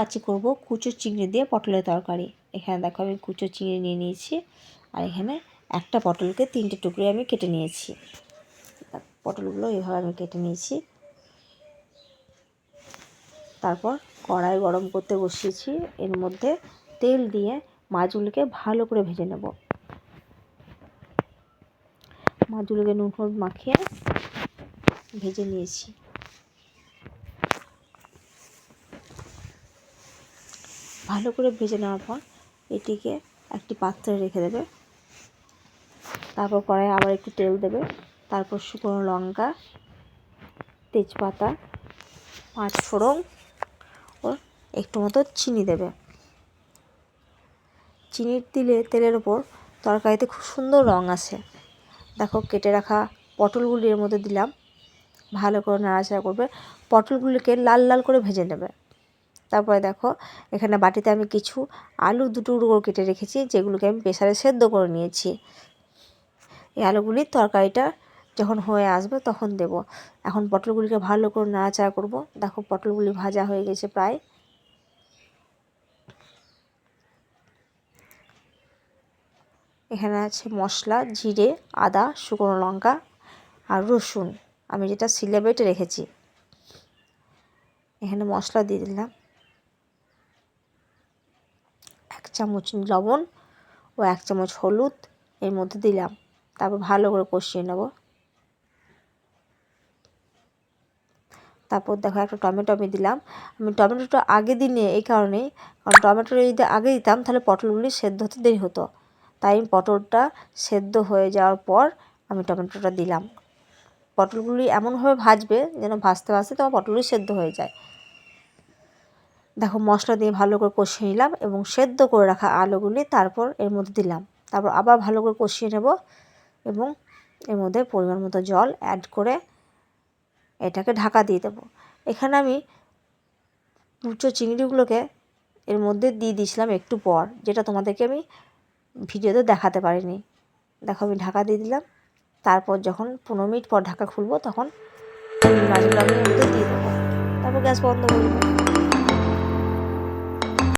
আজকে করব কুচো চিংড়ি দিয়ে পটলের তরকারি। এখানে দেখো আমি কুচো চিংড়ি নিয়ে নিয়েছি, আর এখানে একটা পটলকে 3টে টুকরো আমি কেটে নিয়েছি। পটলগুলো এইভাবে আমি কেটে নিয়েছি। তারপর কড়াই গরম করতে বসিয়েছি, এর মধ্যে তেল দিয়ে মাছগুলোকে ভালো করে ভেজে নেব। মাছগুলোকে নুন হলুদ মাখিয়ে ভেজে নিয়েছি। ভালো করে ভেজে নেওয়ার পর এটিকে একটি পাত্রে রেখে দেবে। তারপর কড়াইয়ে আবার একটু তেল দেবে। তারপর শুকনো লঙ্কা, তেজপাতা, 5 ফোড়ন ও একটু মতো চিনি দেবে। চিনি দিলে তেলের ওপর তরকারিতে খুব সুন্দর রং আসে। দেখো কেটে রাখা পটলগুলি এর মধ্যে দিলাম, ভালো করে নাড়াচাড়া করবে। পটলগুলিকে লাল লাল করে ভেজে নেবে। তারপরে দেখো এখানে বাটিতে আমি কিছু আলু 2 টুকরো করে কেটে রেখেছি, যেগুলোকে আমি প্রেসারে সেদ্ধ করে নিয়েছি। এই আলুগুলি তরকারিটা যখন হয়ে আসবে তখন দেব। এখন পটলগুলিকে ভালো করে নাড়াচাড়া করব। দেখো পটলগুলি ভাজা হয়ে গেছে প্রায়। এখানে আছে মশলা, জিরে, আদা, শুকনো লঙ্কা আর রসুন, আমি যেটা শিলে বেটে রেখেছি। এখানে মশলা দিয়ে দিলাম 1 চামচ লবণ ও 1 চামচ হলুদ এর মধ্যে দিলাম। তারপর ভালো করে কষিয়ে নেব। তারপর দেখো একটা টমেটো আমি দিলাম। আমি টমেটোটা আগে দিইনি এই কারণেই, কারণ টমেটোটা যদি আগে দিতাম তাহলে পটলগুলি সেদ্ধ হতে দেরি হতো। তাই আমি পটলটা সেদ্ধ হয়ে যাওয়ার পর আমি টমেটোটা দিলাম। পটলগুলি এমনভাবে ভাজবে যেন ভাজতে ভাজতে তোমার পটলগুলি সেদ্ধ হয়ে যায়। দেখো মশলা দিয়ে ভালো করে কষিয়ে নিলাম এবং সেদ্ধ করে রাখা আলুগুলি তারপর এর মধ্যে দিলাম। তারপর আবার ভালো করে কষিয়ে নেব এবং এর মধ্যে পরিমাণ মতো জল অ্যাড করে এটাকে ঢাকা দিয়ে দেবো। এখানে আমি কুচো চিংড়িগুলোকে এর মধ্যে দিয়ে দিয়েছিলাম একটু পর, যেটা তোমাদেরকে আমি ভিডিওতে দেখাতে পারিনি। দেখো আমি ঢাকা দিয়ে দিলাম। তারপর যখন 15 মিনিট পর ঢাকা খুলবো তখন মাছগুলো আমি এর মধ্যে দিয়ে দেবো। তারপর গ্যাস বন্ধ করে দেবো।